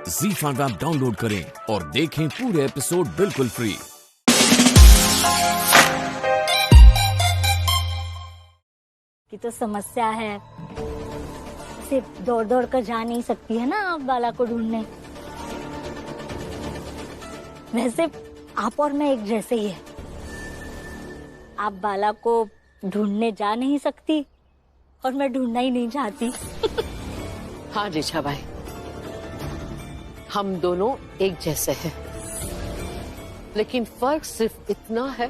ZEE5 app download करें और देखें पूरे एपिसोड बिल्कुल फ्री। की तो समस्या है, सिर्फ दौड़ दौड़ कर जा नहीं सकती है ना आप बाला को ढूंढने। वैसे आप और मैं एक जैसे ही है, आप बाला को ढूंढने जा नहीं सकती और मैं ढूंढना ही नहीं चाहती। हाँ ऋचा भाई, हम दोनों एक जैसे हैं, लेकिन फर्क सिर्फ इतना है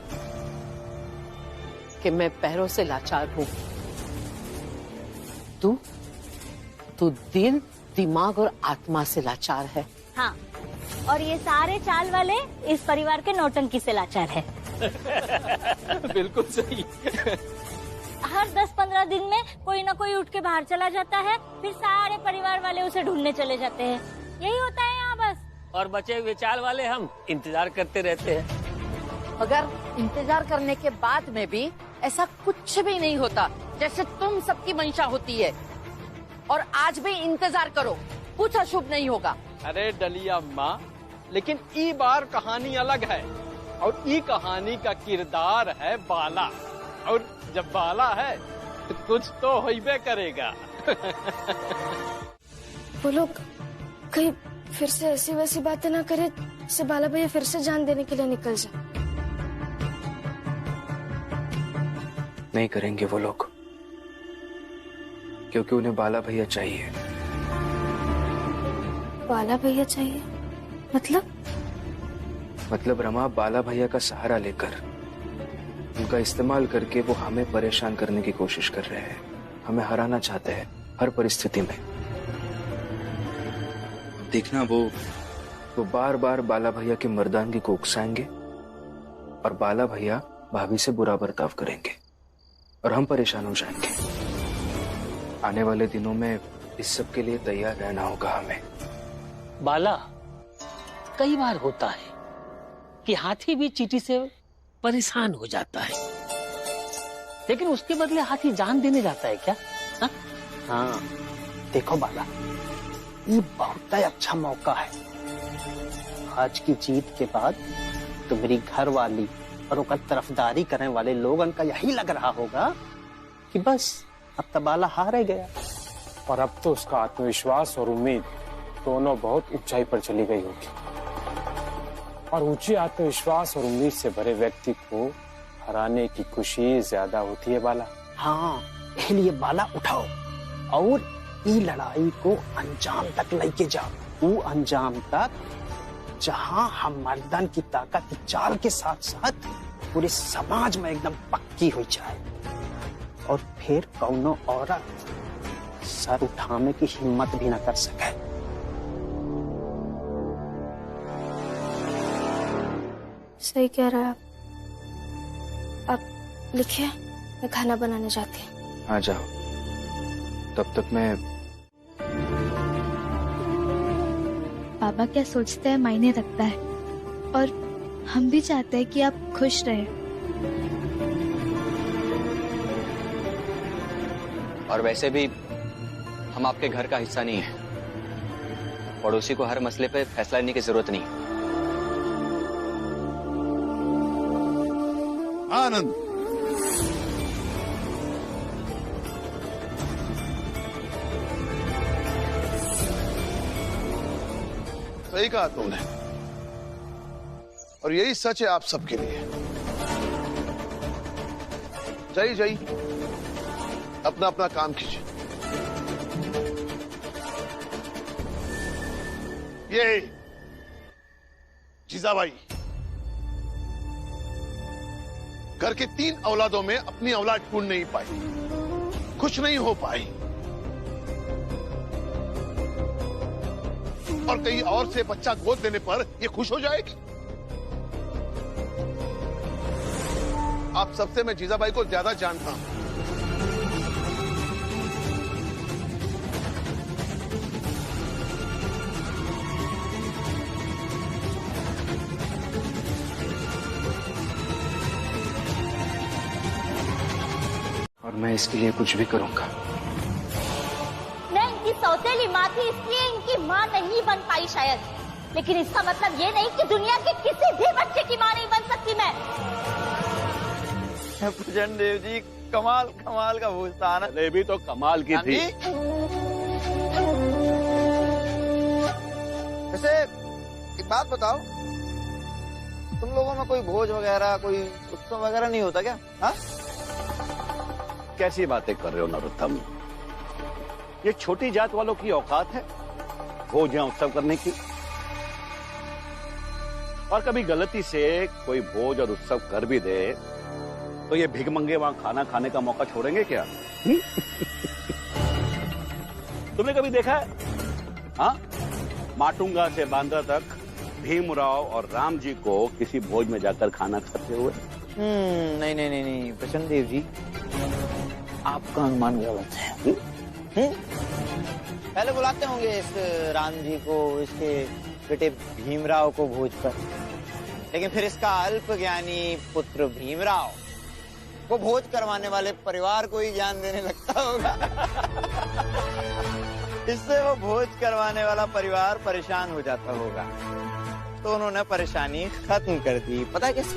कि मैं पैरों से लाचार हूँ, तू दिल, दिमाग और आत्मा से लाचार है। हाँ, और ये सारे चाल वाले इस परिवार के नौटंकी से लाचार है। बिल्कुल सही। हर 10-15 दिन में कोई ना कोई उठ के बाहर चला जाता है, फिर सारे परिवार वाले उसे ढूंढने चले जाते हैं। यही होता है यहाँ बस। और बचे हुए चाल वाले हम इंतजार करते रहते हैं। अगर इंतजार करने के बाद में भी ऐसा कुछ भी नहीं होता जैसे तुम सबकी मंशा होती है, और आज भी इंतजार करो, कुछ अशुभ नहीं होगा। अरे डलिया माँ, लेकिन ई बार कहानी अलग है, और ई कहानी का किरदार है बाला, और जब बाला है तो कुछ तो होइबे करेगा। वो लोग कहीं फिर से ऐसी वैसी बातें ना करे जिससे बाला भैया फिर से जान देने के लिए निकल जाए। नहीं करेंगे वो लोग, क्योंकि उन्हें बाला भैया चाहिए। बाला भैया चाहिए? मतलब रमा, बाला भैया का सहारा लेकर, उनका इस्तेमाल करके वो हमें परेशान करने की कोशिश कर रहे हैं, हमें हराना चाहते हैं हर परिस्थिति में। देखना, वो बार बार बाला भैया की मर्दानगी को उकसाएंगे और बाला भैया भाभी से बुरा बर्ताव करेंगे और हम परेशान हो जाएंगे। आने वाले दिनों में इस सब के लिए तैयार रहना होगा हमें। बाला, कई बार होता है कि हाथी भी चींटी से परेशान हो जाता है, लेकिन उसके बदले हाथी जान देने जाता है क्या? हाँ, देखो बाला, ये बहुत ही अच्छा मौका है। आज की जीत के बाद तो मेरी घर वाली और उसका तरफदारी करने वाले लोगों का यही लग रहा होगा कि बस अब तो बाला हार ही गया। और अब तो उसका आत्मविश्वास और उम्मीद दोनों बहुत ऊंचाई पर चली गई होगी, और ऊंची आत्मविश्वास और उम्मीद से भरे व्यक्ति को हराने की खुशी ज्यादा होती है बाला। हाँ, इसलिए बाला उठाओ और ये लड़ाई को अंजाम तक लेके जाओ, वो अंजाम तक जहां हम मर्दन की ताकत की चाल के साथ साथ पूरे समाज में एकदम पक्की हो जाए, और फिर कौनो औरत सर उठाने की हिम्मत भी न कर सके। सही कह रहा है आप लिखिए, मैं खाना बनाने जाती हूँ। आ जाओ, तब तक मैं। पापा क्या सोचते हैं मायने रखता है, और हम भी चाहते हैं कि आप खुश रहें। और वैसे भी हम आपके घर का हिस्सा नहीं है, पड़ोसी को हर मसले पे फैसला लेने की जरूरत नहीं। आनंद, सही कहा तुमने, और यही सच है आप सबके लिए। जय अपना अपना काम कीजिए। ये जीजाबाई घर के 3 औलादों में अपनी औलाद ढूंढ नहीं पाई, खुश नहीं हो पाई, और कहीं और से बच्चा गोद लेने पर ये खुश हो जाएगी। आप सबसे मैं जीजाबाई को ज्यादा जानता हूं। और मैं इसके लिए कुछ भी करूंगा। मैं इनकी सौतेली माँ थी इसलिए इनकी माँ नहीं बन पाई शायद, लेकिन इसका मतलब ये नहीं कि दुनिया के किसी भी बच्चे की माँ नहीं बन सकती मैं। प्रचंड देव जी, कमाल कमाल का भोज था ना। ये भी तो कमाल की थी। वैसे एक बात बताओ, तुम लोगों में कोई भोज वगैरह, कोई उत्सव वगैरह नहीं होता क्या? हाँ, कैसी बातें कर रहे हो नरोत्तम? ये छोटी जात वालों की औकात है भोज या उत्सव करने की? और कभी गलती से कोई भोज और उत्सव कर भी दे तो ये भिखमंगे वहां खाना खाने का मौका छोड़ेंगे क्या? तुमने कभी देखा है? हाँ, माटुंगा से बांद्रा तक भीमराव और राम जी को किसी भोज में जाकर खाना खाते हुए? नहीं नहीं नहीं नहीं प्रचंड देव जी, आपका अनुमान गलत है। पहले बुलाते होंगे इस राम जी को, इसके बेटे भीमराव को भोज पर, लेकिन फिर इसका अल्प ज्ञानी पुत्र भीमराव को भोज करवाने वाले परिवार को ही ज्ञान देने लगता होगा। इससे वो भोज करवाने वाला परिवार परेशान हो जाता होगा, तो उन्होंने परेशानी खत्म कर दी। पता है कैसे?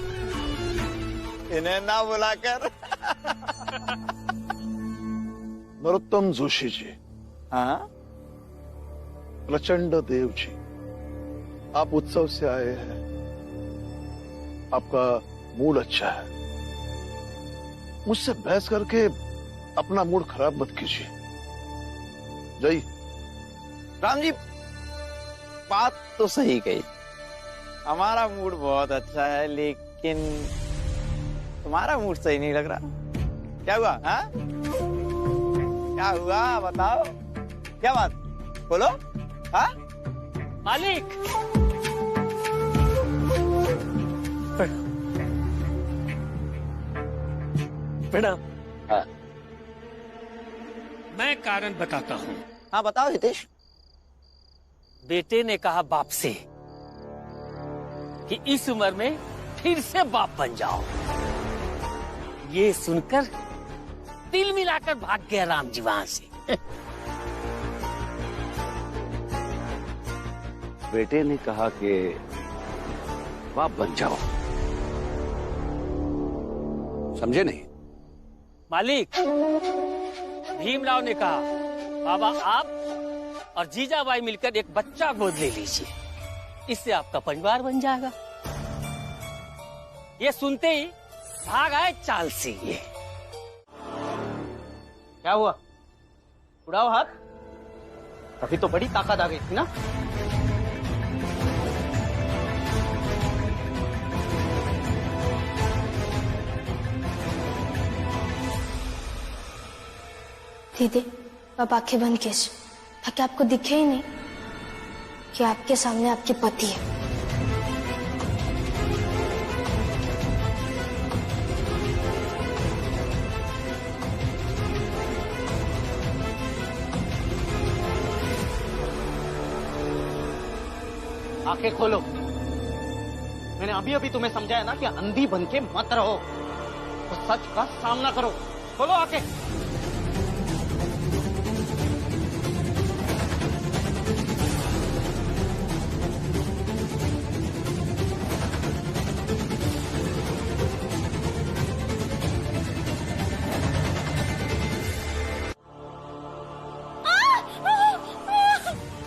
इन्हें ना बुलाकर। नरोत्तम जोशी जी, हाँ, प्रचंड देव जी, आप उत्सव से आए हैं, आपका मूड अच्छा है। मुझसे बहस करके अपना मूड खराब मत कीजिए। जय राम जी, बात तो सही कही, हमारा मूड बहुत अच्छा है, लेकिन तुम्हारा मूड सही नहीं लग रहा। क्या हुआ? हाँ, क्या हुआ बताओ, क्या बात, बोलो। हाँ मालिक, प्रणाम। हाँ। मैं कारण बताता हूँ। हाँ बताओ हितेश। बेटे ने कहा बाप से कि इस उम्र में फिर से बाप बन जाओ। ये सुनकर दिल मिलाकर भाग गया राम जी वहां से। बेटे ने कहा कि बाप बन जाओ, समझे नहीं? मालिक, भीमराव ने कहा बाबा आप और जीजाबाई मिलकर एक बच्चा गोद ले लीजिए, इससे आपका परिवार बन जाएगा। ये सुनते ही भाग आए चाल से। ये क्या हुआ? उड़ाओ हाथ, अभी तो बड़ी ताकत आ गई थी ना। दीदी, आप आंखें बंद कीजिए ताकि आपको दिखे ही नहीं कि आपके सामने आपके पति है। आंखें खोलो। मैंने अभी अभी तुम्हें समझाया ना कि अंधी बन के मत रहो, तो सच का सामना करो। खोलो आंखें।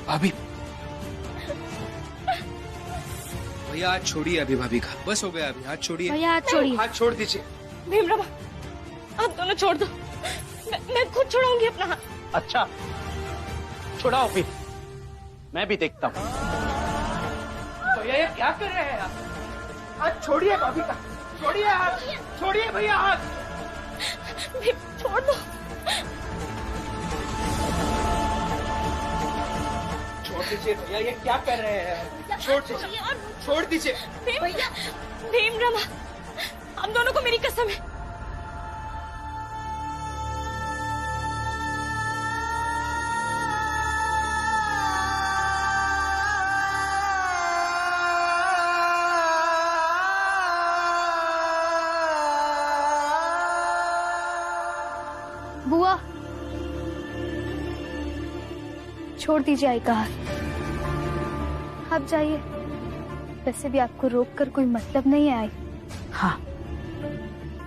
भाभी, भैया हाथ छोड़िए अभी भाभी का, बस हो गया अभी, हाथ छोड़िए भैया, हाथ छोड़िए। हाथ छोड़ दीजिए। भीमराव, आप दोनों छोड़ दो, मैं खुद छोड़ाऊंगी अपना हाथ। अच्छा छुड़ाओ, फिर मैं भी देखता हूँ। भैया ये क्या कर रहे हैं आप? हाथ छोड़िए भाभी का, छोड़िए हाथ, छोड़िए भैया हाथ, छोड़ दो। छोड़ दीजिए भैया, ये क्या कर रहे हैं? छोड़ दीजिए, छोड़ दीजिए भैया। भीमराव, हम दोनों को मेरी कसम है। बुआ, छोड़ दीजिए आई का हाथ, आप जाइए। वैसे भी आपको रोक कर कोई मतलब नहीं है आई। हाँ,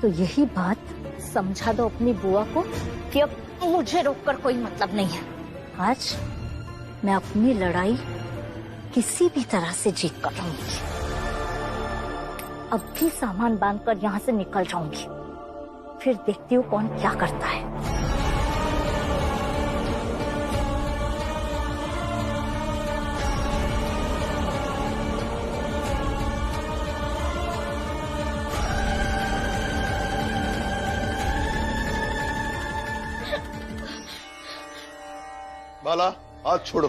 तो यही बात समझा दो अपनी बुआ को कि अब मुझे रोककर कोई मतलब नहीं है। आज मैं अपनी लड़ाई किसी भी तरह से जीत कर रहूंगी। अब भी सामान बांधकर यहाँ से निकल जाऊंगी, फिर देखती हूँ कौन क्या करता है। बाला, हाथ छोड़ो।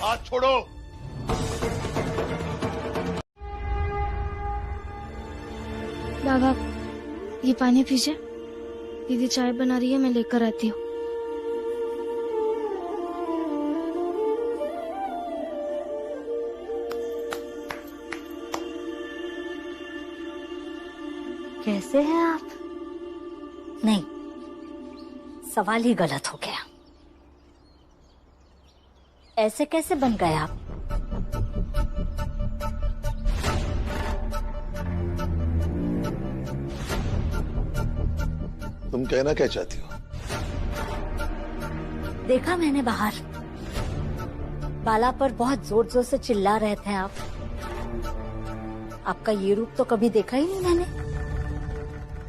हाथ छोड़ो। बाबा, ये पानी पीजिए। दीदी चाय बना रही है, मैं लेकर आती हूँ। कैसे हैं आप? नहीं, सवाल ही गलत हो गया। ऐसे कैसे बन गए आप? तुम कहना क्या चाहती हो? देखा मैंने बाहर, बाला पर बहुत जोर जोर से चिल्ला रहे थे आप। आपका ये रूप तो कभी देखा ही नहीं मैंने।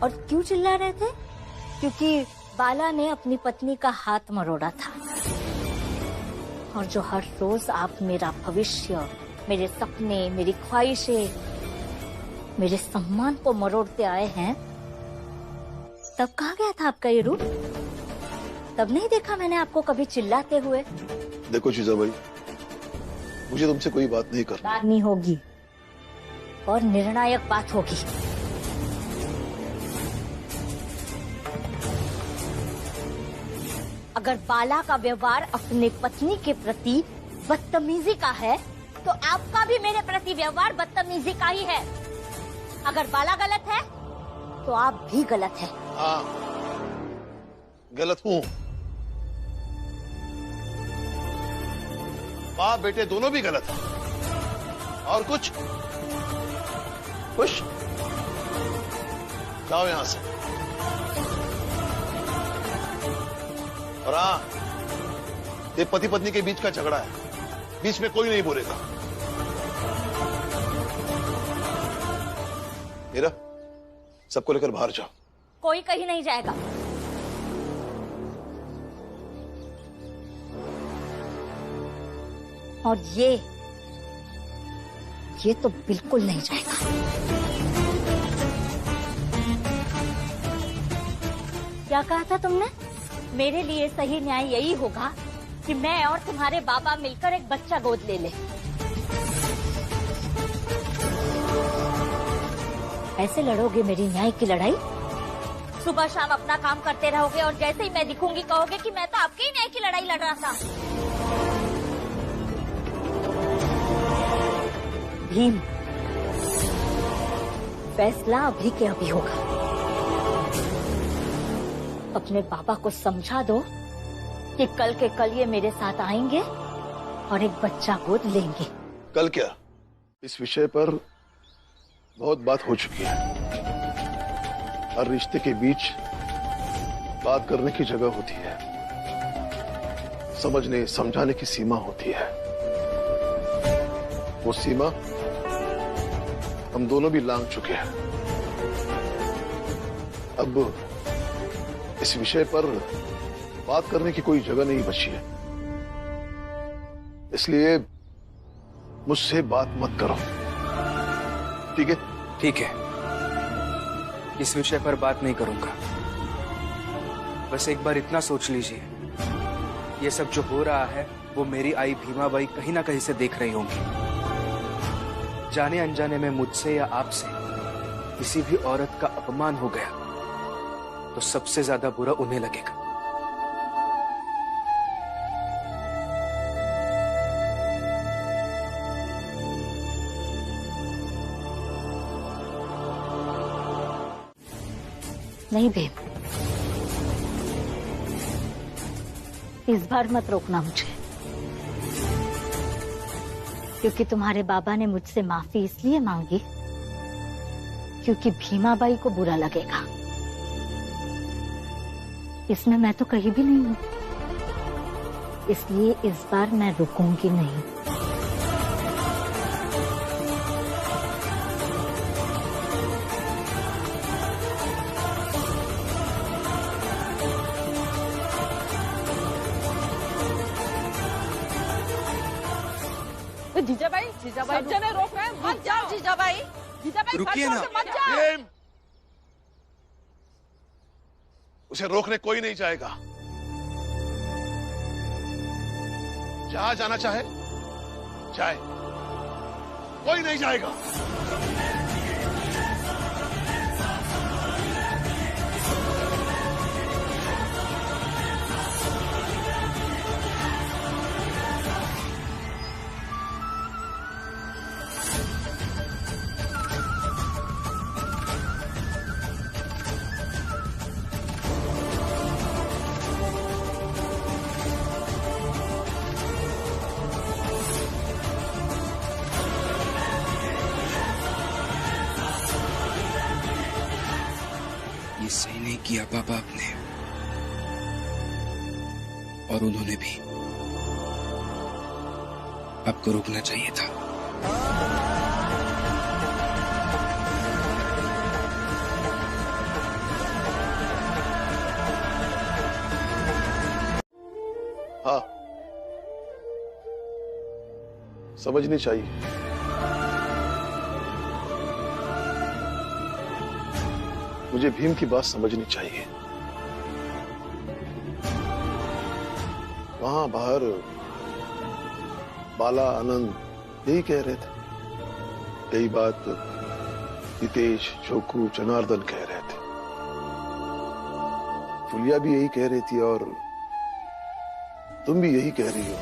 और क्यों चिल्ला रहे थे? क्योंकि बाला ने अपनी पत्नी का हाथ मरोड़ा था, और जो हर रोज आप मेरा भविष्य, मेरे सपने, मेरी ख्वाहिशें, मेरे सम्मान को मरोड़ते आए हैं, तब कहाँ गया था आपका ये रूप? तब नहीं देखा मैंने आपको कभी चिल्लाते हुए। देखो जीजाबाई, मुझे तुमसे कोई बात नहीं करनी। बात नहीं होगी, और निर्णायक बात होगी। अगर बाला का व्यवहार अपने पत्नी के प्रति बदतमीजी का है, तो आपका भी मेरे प्रति व्यवहार बदतमीजी का ही है। अगर बाला गलत है, तो आप भी गलत हैं। हाँ, गलत हूँ। बाप बेटे दोनों भी गलत हैं। और कुछ? खुश? जाओ यहां से। और हाँ, ये पति पत्नी के बीच का झगड़ा है, बीच में कोई नहीं बोलेगा। मेरा सबको लेकर बाहर जाओ। कोई कहीं नहीं जाएगा। और ये तो बिल्कुल नहीं जाएगा। क्या कहा था तुमने? मेरे लिए सही न्याय यही होगा कि मैं और तुम्हारे बाबा मिलकर एक बच्चा गोद ले ले। ऐसे लड़ोगे मेरी न्याय की लड़ाई? सुबह शाम अपना काम करते रहोगे, और जैसे ही मैं दिखूंगी कहोगे कि मैं तो आपके ही न्याय की लड़ाई लड़ रहा था। भीम, फैसला अभी के अभी होगा। अपने बाबा को समझा दो कि कल के कल ये मेरे साथ आएंगे और एक बच्चा गोद लेंगे। कल क्या? इस विषय पर बहुत बात हो चुकी है। हर रिश्ते के बीच बात करने की जगह होती है, समझने समझाने की सीमा होती है। वो सीमा हम दोनों भी लांघ चुके हैं। अब इस विषय पर बात करने की कोई जगह नहीं बची है, इसलिए मुझसे बात मत करो, ठीक है? ठीक है, इस विषय पर बात नहीं करूंगा। बस एक बार इतना सोच लीजिए, ये सब जो हो रहा है वो मेरी आई भीमाबाई कहीं ना कहीं से देख रही होंगी। जाने अनजाने में मुझसे या आपसे किसी भी औरत का अपमान हो गया तो सबसे ज्यादा बुरा उन्हें लगेगा। नहीं भीम, इस बार मत रोकना मुझे, क्योंकि तुम्हारे बाबा ने मुझसे माफी इसलिए मांगी क्योंकि भीमाबाई को बुरा लगेगा। इसमें मैं तो कहीं भी नहीं हूं, इसलिए इस बार मैं रुकूंगी नहीं। जीजाबाई, जीजाबाई जने रोक रहे हैं, मत जाओ। जीजाबाई, जीजाबाई रुकिए ना, मत जाओ। उसे रोकने कोई नहीं जाएगा। जहां जाना चाहे जाए, कोई नहीं जाएगा। ये सही नहीं किया पापा आपने, और उन्होंने भी। आपको रुकना चाहिए था। हाँ, समझनी चाहिए। मुझे भीम की बात समझनी चाहिए। वहां बाहर बाला, आनंद यही कह रहे थे, यही बात हितेश, छोकू, जनार्दन कह रहे थे, फुलिया भी यही कह रही थी, और तुम भी यही कह रही हो।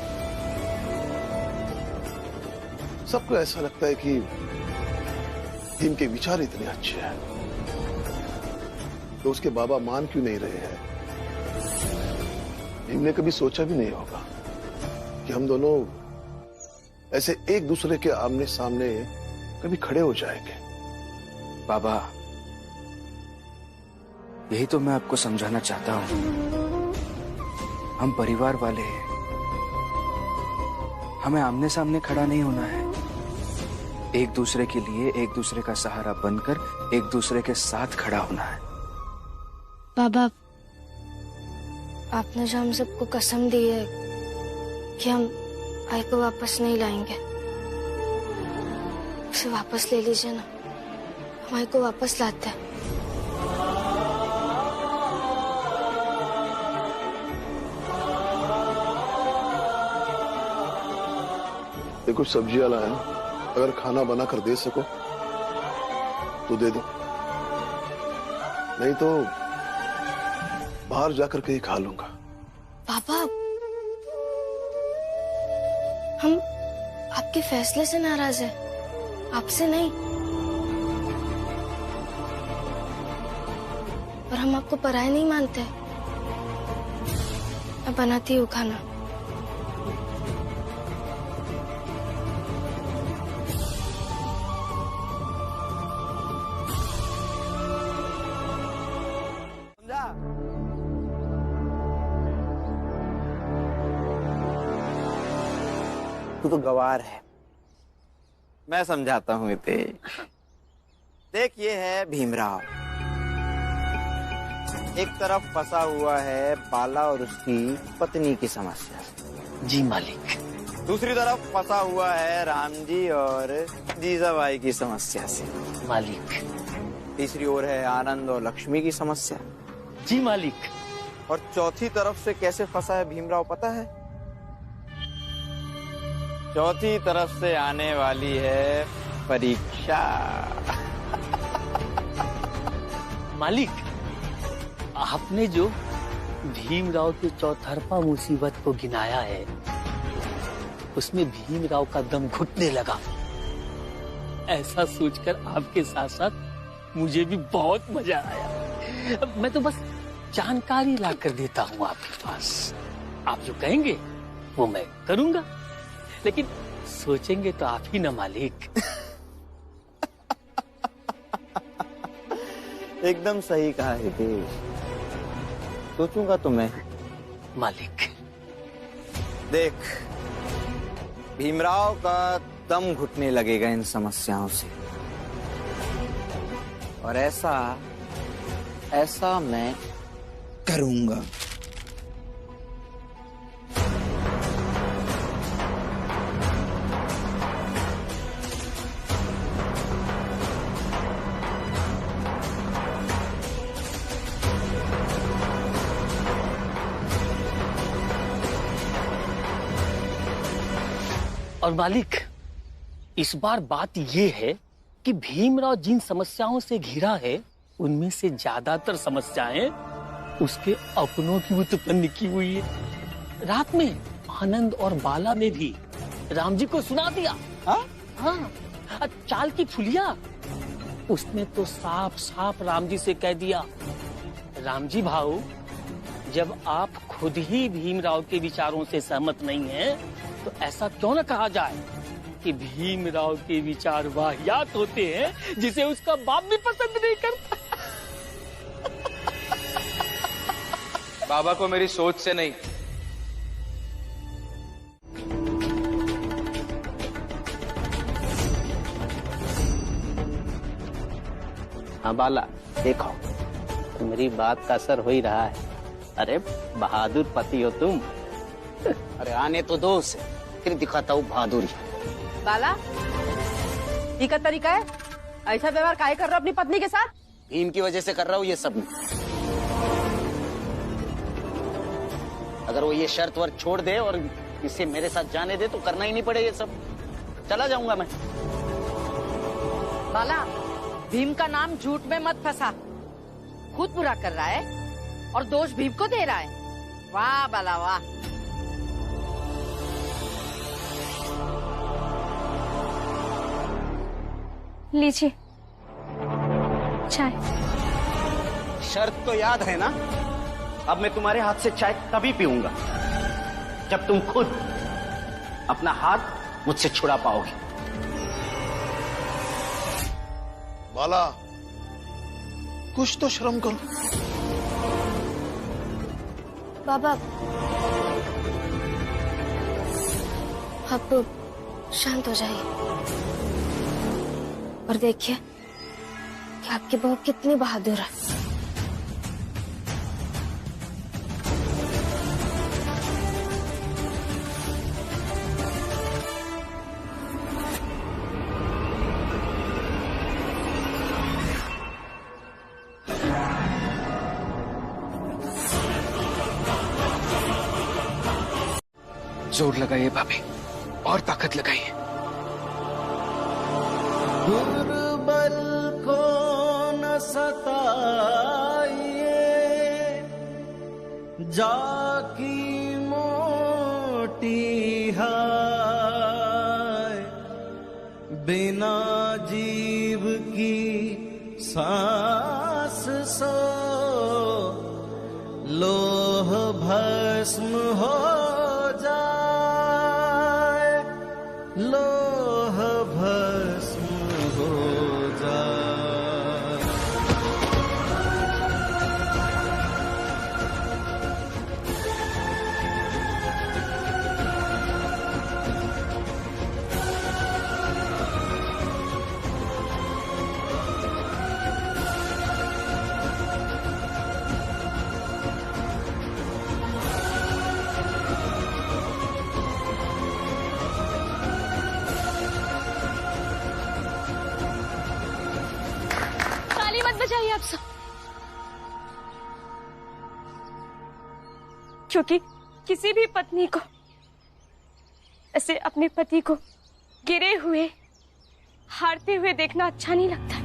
सबको ऐसा लगता है कि भीम के विचार इतने अच्छे हैं, तो उसके बाबा मान क्यों नहीं रहे हैं। भीम ने कभी सोचा भी नहीं होगा कि हम दोनों ऐसे एक दूसरे के आमने सामने कभी खड़े हो जाएंगे। बाबा, यही तो मैं आपको समझाना चाहता हूं। हम परिवार वाले हैं, हमें आमने सामने खड़ा नहीं होना है। एक दूसरे के लिए एक दूसरे का सहारा बनकर एक दूसरे के साथ खड़ा होना है। बाबा, आपने जो हम सबको कसम दी है कि हम आई को वापस नहीं लाएंगे, उसे वापस ले लीजिए ना। हम आई को वापस लाते हैं। ये कुछ सब्जियां लाए, अगर खाना बना कर दे सको तो दे दो, नहीं तो बाहर जाकर के ही खा लूंगा। पापा, हम आपके फैसले से नाराज हैं, आपसे नहीं। और हम आपको पराया नहीं मानते। मैं बनाती हूँ खाना। तू तो गवार है, मैं समझाता हूँ इसे। देख, ये है भीमराव, एक तरफ फंसा हुआ है बाला और उसकी पत्नी की समस्या। जी मालिक। दूसरी तरफ फंसा हुआ है राम जी और जीजाबाई की समस्या से। मालिक। तीसरी ओर है आनंद और लक्ष्मी की समस्या। जी मालिक। और चौथी तरफ से कैसे फंसा है भीमराव पता है? चौथी तरफ से आने वाली है परीक्षा। मालिक, आपने जो भीमराव की चौतरफा मुसीबत को गिनाया है, उसमें भीमराव का दम घुटने लगा। ऐसा सोचकर आपके साथ साथ मुझे भी बहुत मजा आया। मैं तो बस जानकारी ला कर देता हूँ आपके पास। आप जो कहेंगे वो मैं करूंगा, लेकिन सोचेंगे तो आप ही ना मालिक। एकदम सही कहा हितेश, सोचूंगा तो मैं मालिक। देख, भीमराव का दम घुटने लगेगा इन समस्याओं से, और ऐसा मैं करूंगा। और मालिक, इस बार बात ये है कि भीमराव जिन समस्याओं से घिरा है उनमें से ज्यादातर समस्याएं उसके अपनों की उत्पन्न की हुई है। रात में आनंद और बाला ने भी राम जी को सुना दिया। हाँ, चाल की फुलिया उसने तो साफ साफ राम जी से कह दिया, राम जी भाऊ, जब आप खुद ही भीमराव के विचारों से सहमत नहीं हैं, तो ऐसा क्यों न कहा जाए कि भीमराव के विचार वाहियात होते हैं जिसे उसका बाप भी पसंद नहीं करता। बाबा को मेरी सोच से नहीं, हाँ बाला, देखो तो मेरी बात का असर हो ही रहा है। अरे बहादुर पति हो तुम। अरे आने तो दो उसे, फिर दिखाता हूँ बहादुरी। बाला, ये का तरीका है? ऐसा व्यवहार काहे कर रहे हो अपनी पत्नी के साथ? भीम की वजह से कर रहा हूँ ये सब। अगर वो ये शर्त वर्त छोड़ दे और इसे मेरे साथ जाने दे तो करना ही नहीं पड़े ये सब। चला जाऊंगा मैं। बाला, भीम का नाम झूठ में मत फंसा। खुद बुरा कर रहा है और दोष भीम को दे रहा है। वाह बाला वाह। लीजिए चाय। शर्त तो याद है ना? अब मैं तुम्हारे हाथ से चाय तभी पीऊंगा जब तुम खुद अपना हाथ मुझसे छुड़ा पाओगे। बाला, कुछ तो शर्म करो। बाबा, आप शांत हो जाइए और देखिए कि आपकी बहू कितनी बहादुर है। जोर लगाइए भाभी, और ताकत लगाइए। दुर्बल को न सताइए, जाकी मोटी हाय, बिना जीव की सांस सो, लोह भस्म हो जाए, लोह भस्म हो जाए। बचाइए आप सब, क्योंकि किसी भी पत्नी को ऐसे अपने पति को गिरे हुए, हारते हुए देखना अच्छा नहीं लगता।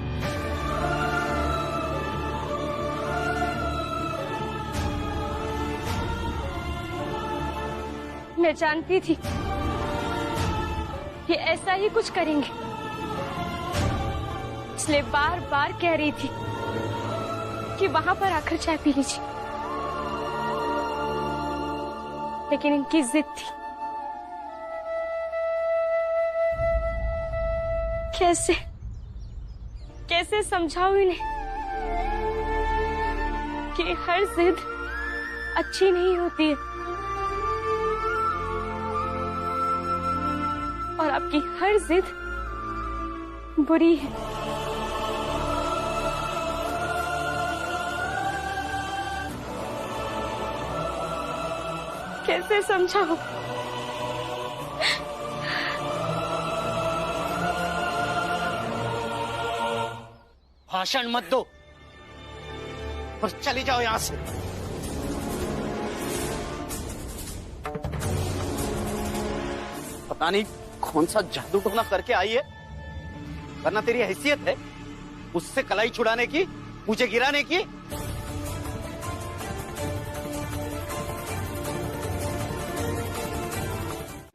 मैं जानती थी कि ऐसा ही कुछ करेंगे, इसलिए बार बार कह रही थी कि वहां पर आकर चाय पी लीजिए, लेकिन इनकी जिद थी। कैसे कैसे समझाऊं इन्हें कि हर जिद अच्छी नहीं होती है और आपकी हर जिद बुरी है। कैसे समझाऊं? भाषण मत दो और चली जाओ यहां से। पता नहीं कौन सा जादू टोना करके आई है, वरना तेरी हैसियत है उससे कलाई छुड़ाने की, मुझे गिराने की।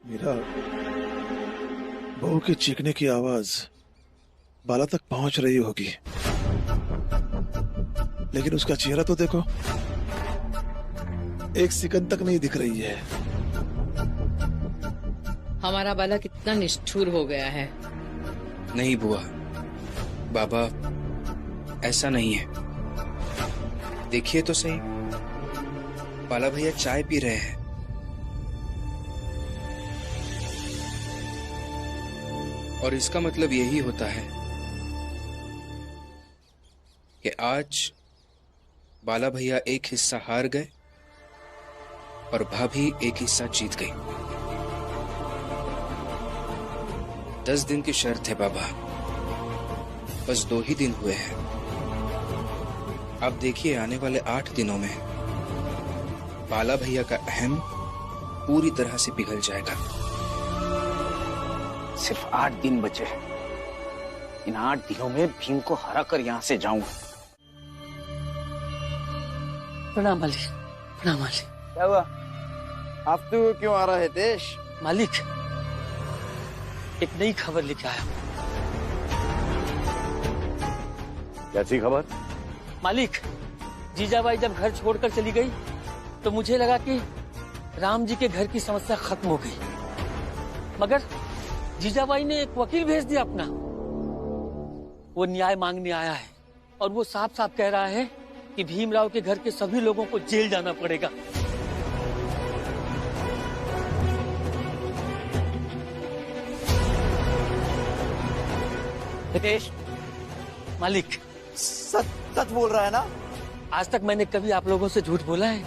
मेरा बहू के चीखने की आवाज बाला तक पहुंच रही होगी, लेकिन उसका चेहरा तो देखो, एक सेकंड तक नहीं दिख रही है। हमारा बाला कितना निष्ठुर हो गया है। नहीं बुआ, बाबा ऐसा नहीं है। देखिए तो सही, बाला भैया चाय पी रहे हैं। और इसका मतलब यही होता है कि आज बाला भैया एक हिस्सा हार गए और भाभी एक हिस्सा जीत गई। 10 दिन की शर्त है बाबा, बस 2 ही दिन हुए हैं। अब देखिए आने वाले 8 दिनों में बाला भैया का अहम पूरी तरह से पिघल जाएगा। सिर्फ 8 दिन बचे। इन 8 दिनों में भीम को हरा कर यहां से जाऊंगा। प्रणाम मालिक, प्रणाम मालिक। क्या हुआ? आप तो क्यों आ रहा है देश? मालिक, एक नई खबर लेके आया। कैसी खबर? मालिक, जीजाबाई जब घर छोड़कर चली गई तो मुझे लगा कि राम जी के घर की समस्या खत्म हो गई, मगर जीजाबाई ने एक वकील भेज दिया अपना। वो न्याय मांगने आया है और वो साफ साफ कह रहा है कि भीमराव के घर के सभी लोगों को जेल जाना पड़ेगा। हितेश, मालिक सच बोल रहा है ना? आज तक मैंने कभी आप लोगों से झूठ बोला है?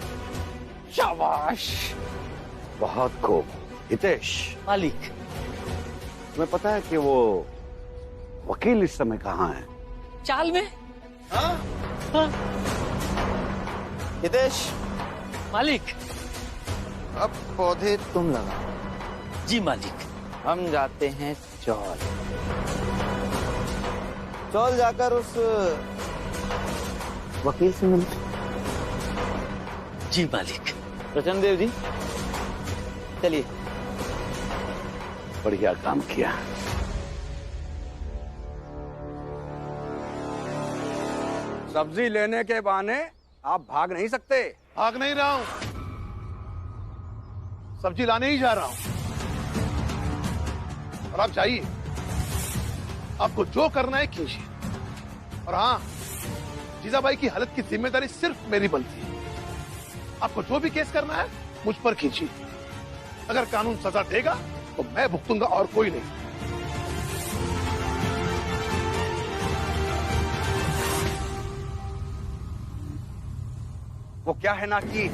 शाबाश, बहुत खूब। हितेश मालिक, तुम्हें पता है कि वो वकील इस समय कहाँ है? चाल में। हाँ? हाँ? हितेश मालिक, अब पौधे तुम लगा। जी मालिक। हम जाते हैं चौल। चौल जाकर उस वकील से मिलते। जी मालिक। प्रचंड देव जी, चलिए। बढ़िया काम किया। सब्जी लेने के बहाने आप भाग नहीं सकते। भाग नहीं रहा हूं, सब्जी लाने ही जा रहा हूं। और आप जाइए, आपको जो करना है कीजिए। और हाँ, जीजाबाई की हालत की जिम्मेदारी सिर्फ मेरी बनती है। आपको जो भी केस करना है मुझ पर कीजिए। अगर कानून सजा देगा तो मैं भुगतूंगा और कोई नहीं। वो क्या है ना कि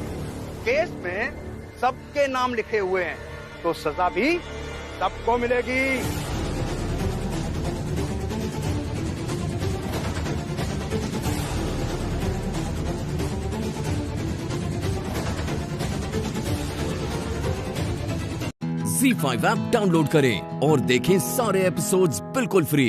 केस में सबके नाम लिखे हुए हैं, तो सजा भी सबको मिलेगी। ZEE5 ऐप डाउनलोड करें और देखें सारे एपिसोड्स बिल्कुल फ्री।